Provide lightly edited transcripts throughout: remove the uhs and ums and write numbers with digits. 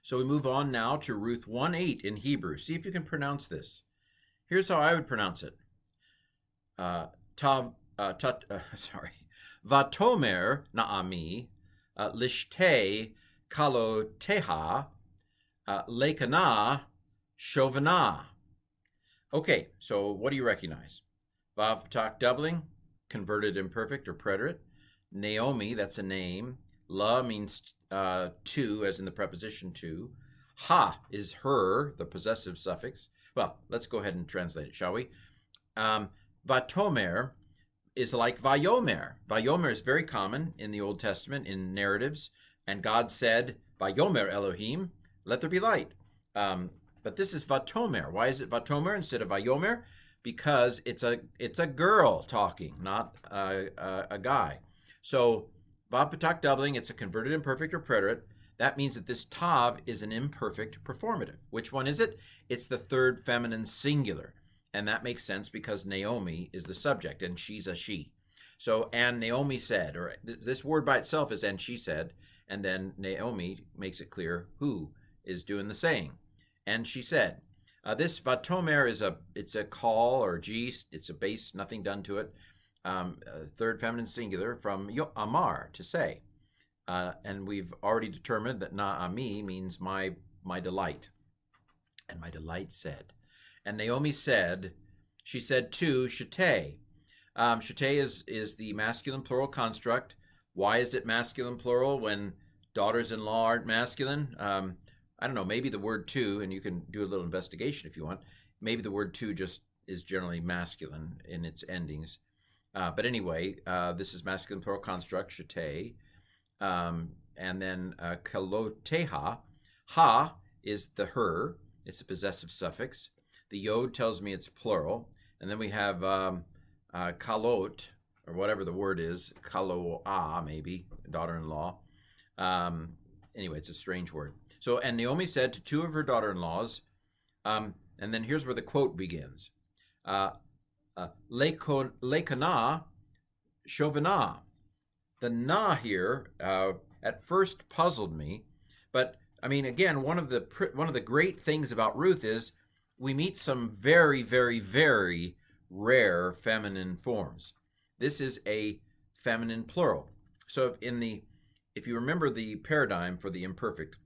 So we move on now to Ruth 1:8 in Hebrew. See if you can pronounce this. Here's how I would pronounce it. Tav, sorry. Vatomer Naami, Lishte Kaloteha, Lekana Shovana. Okay, so what do you recognize? Vav Patak doubling, converted imperfect or preterite. Naomi, that's a name. La means to, as in the preposition to. Ha is her, the possessive suffix. Well, let's go ahead and translate it, shall we? Vatomer is like Vayomer. Vayomer is very common in the Old Testament in narratives, and God said, Vayomer Elohim, let there be light. But this is Vatomer. Why is it Vatomer instead of Vayomer? Because it's a girl talking, not a guy. So Vav Patak doubling, it's a converted imperfect or preterite. That means that this tav is an imperfect performative. Which one is it? It's the third feminine singular. And that makes sense because Naomi is the subject and she's a she. So, and Naomi said, or this word by itself is and she said, and then Naomi makes it clear who is doing the saying. And she said, this Vatomer it's a call or gist, it's a base, nothing done to it. Third feminine singular from Amar, to say. And we've already determined that Na'ami means my delight. And my delight said. And Naomi said, she said to Shete. Shete is the masculine plural construct. Why is it masculine plural when daughters-in-law aren't masculine? I don't know, maybe the word to, and you can do a little investigation if you want, maybe the word to just is generally masculine in its endings. But anyway, this is masculine plural construct, shete. And then kaloteha. Ha is the her. It's a possessive suffix. The yod tells me it's plural. And then we have kalot, or whatever the word is, kaloa, maybe, daughter-in-law. Anyway, it's a strange word. So, and Naomi said to two of her daughter-in-laws, and then here's where the quote begins. Lekana Shovana. The na here at first puzzled me, but I mean, again, one of the great things about Ruth is we meet some very, very, very rare feminine forms. This is a feminine plural. So if you remember the paradigm for the imperfect,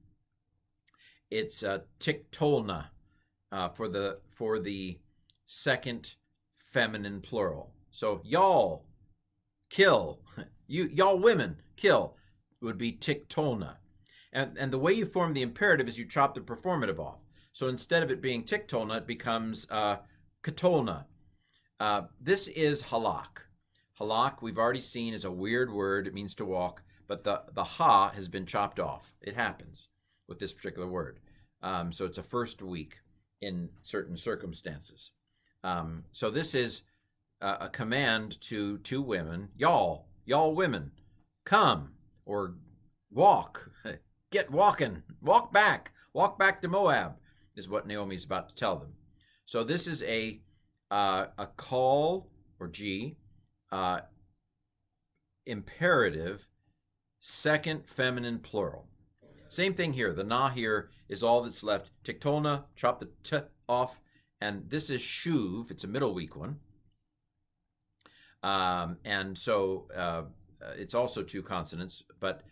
it's tiktolna for the second feminine plural. So y'all kill, y'all women kill would be tiktolna. And the way you form the imperative is you chop the performative off. So instead of it being tiktolna, it becomes katolna. This is halak. Halak, we've already seen, is a weird word. It means to walk, but the ha has been chopped off. It happens with this particular word. So it's a first week in certain circumstances. So this is a command to two women, y'all women, come or walk, get walking, walk back to Moab, is what Naomi's about to tell them. So this is a call or G, imperative, second feminine plural. Same thing here. The na here is all that's left. Tiktolna, chop the t off, and this is shuv. It's a middle weak one. And so it's also two consonants, but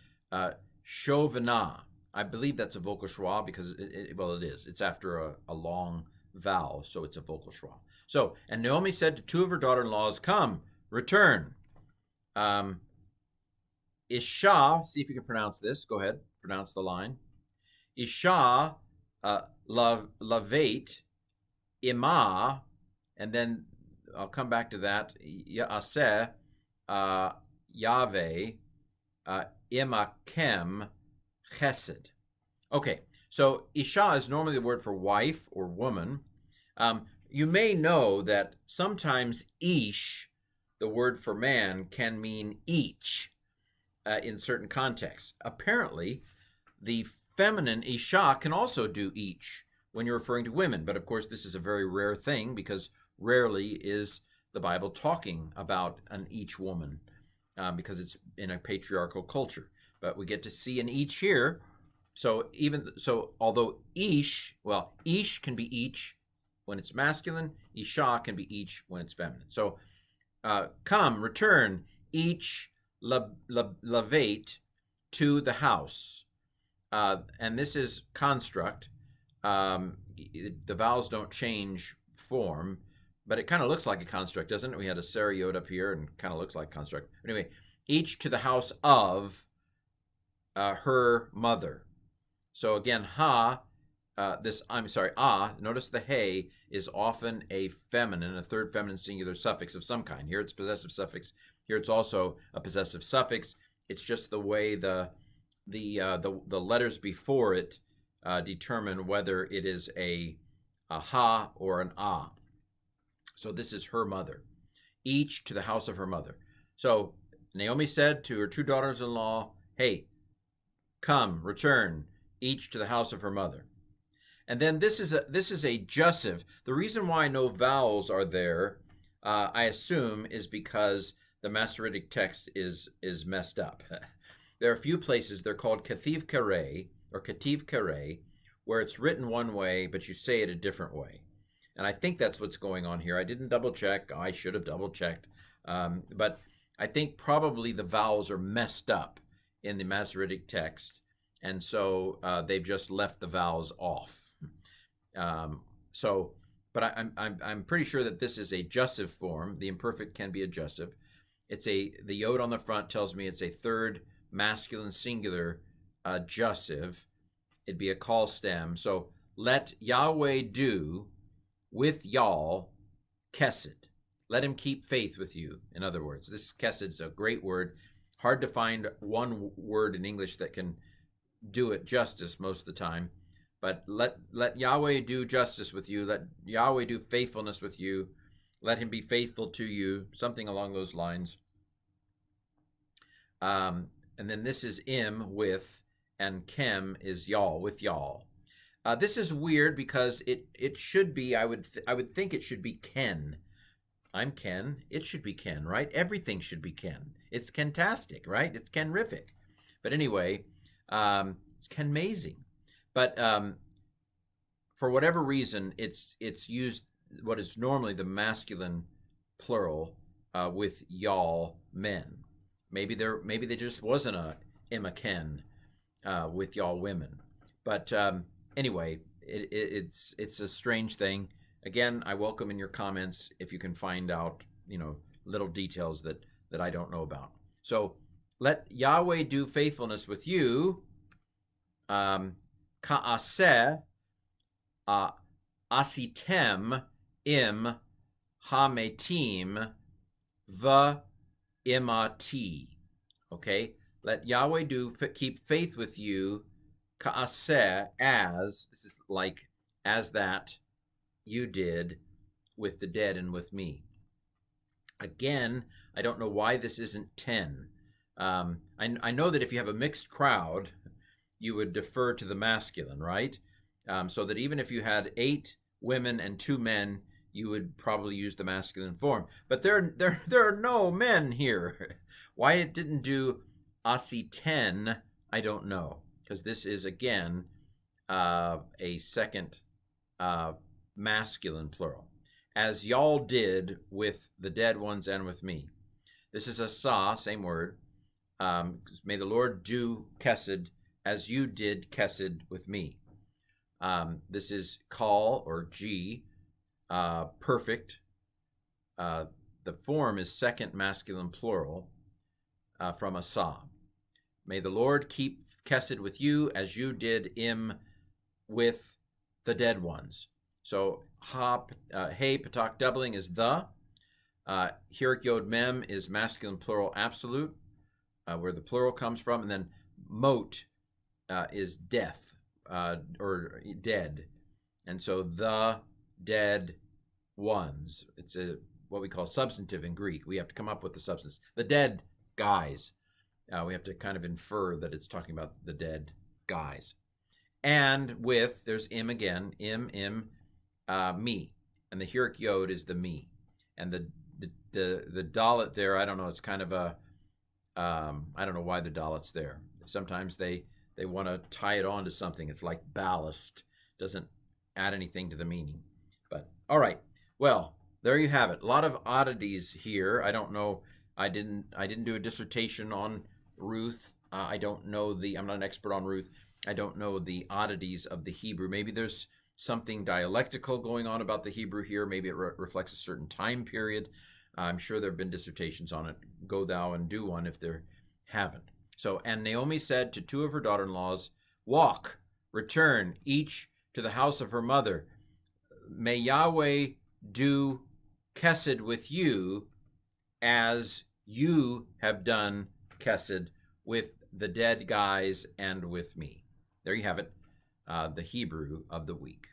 shovana, I believe that's a vocal schwa because it is. It's after a long vowel, so it's a vocal schwa. So, and Naomi said to two of her daughter-in-laws, come, return. Isha, see if you can pronounce this. Go ahead, pronounce the line. Isha lavate ima, and then I'll come back to that. Ya'aseh Yahweh imakem chesed. Okay, so Isha is normally the word for wife or woman. You may know that sometimes ish, the word for man, can mean each in certain contexts. Apparently, the feminine Isha can also do each when you're referring to women. But of course, this is a very rare thing because rarely is the Bible talking about an each woman because it's in a patriarchal culture. But we get to see an each here. although ish can be each when it's masculine, isha can be each when it's feminine. So come, return, each lavate to the house. And this is construct. The vowels don't change form, but it kind of looks like a construct, doesn't it? We had a seriod up here and kind of looks like construct. Anyway, each to the house of her mother. So again, notice the hey is often a third feminine singular suffix of some kind. Here it's possessive suffix. Here it's also a possessive suffix. It's just the way the letters before it determine whether it is a ha or an ah. So this is her mother. Each to the house of her mother. So Naomi said to her two daughters-in-law, hey, come, return, each to the house of her mother. And then this is a jussive. The reason why no vowels are there, I assume, is because the Masoretic text is messed up. There are a few places, they're called kativ kareh or kativ kareh, where it's written one way, but you say it a different way. And I think that's what's going on here. I didn't double check. I should have double checked. But I think probably the vowels are messed up in the Masoretic text. And so they've just left the vowels off. But I'm pretty sure that this is a jussive form. The imperfect can be a jussive. The yod on the front tells me it's a third masculine singular jussive. It'd be a call stem. So let Yahweh do with y'all kesed. Let him keep faith with you. In other words, this kesed is a great word. Hard to find one word in English that can do it justice most of the time. But let Yahweh do justice with you. Let Yahweh do faithfulness with you. Let him be faithful to you. Something along those lines. And then this is im with, and kem is y'all, with y'all. This is weird because it should be, I would think it should be Ken. I'm Ken. It should be Ken, right? Everything should be Ken. It's Kentastic, right? It's Kenrific. But anyway, it's Kenmazing. But for whatever reason, it's used what is normally the masculine plural with y'all men. Maybe there just wasn't a Emma Ken with y'all women. But anyway, it's a strange thing. Again, I welcome in your comments if you can find out, little details that I don't know about. So let Yahweh do faithfulness with you. Ka'aseh asitem im hametim v'imati. Okay, let Yahweh keep faith with you. Ka'aseh, this is like as that you did with the dead and with me. Again, I don't know why this isn't 10. I know that if you have a mixed crowd, you would defer to the masculine, right? So that even if you had 8 women and 2 men, you would probably use the masculine form. But there are no men here. Why it didn't do asi-10, I don't know. Because this is, again, a second masculine plural. As y'all did with the dead ones and with me. This is a sa, same word. May the Lord do kesed as you did kesed with me. This is kal or G, perfect. The form is second masculine plural from a sa. May the Lord keep kesed with you as you did im with the dead ones. So hey patak doubling is the. Hirik yod mem is masculine plural absolute, where the plural comes from, and then mot is death or dead, and so the dead ones. It's what we call substantive in Greek. We have to come up with the substance. The dead guys. We have to kind of infer that it's talking about the dead guys. And with, there's im again, im, me. And the Hirik yod is the me. And the dalet there, I don't know, it's kind of a, I don't know why the dalet's there. Sometimes they they want to tie it on to something. It's like ballast, doesn't add anything to the meaning. But all right, well, there you have it. A lot of oddities here. I don't know. I didn't do a dissertation on Ruth. I don't know I'm not an expert on Ruth. I don't know the oddities of the Hebrew. Maybe there's something dialectical going on about the Hebrew here. Maybe it reflects a certain time period. I'm sure there have been dissertations on it. Go thou and do one if there haven't. So, and Naomi said to two of her daughter-in-laws, walk, return, each to the house of her mother. May Yahweh do chesed with you as you have done chesed with the dead guys and with me. There you have it, the Hebrew of the week.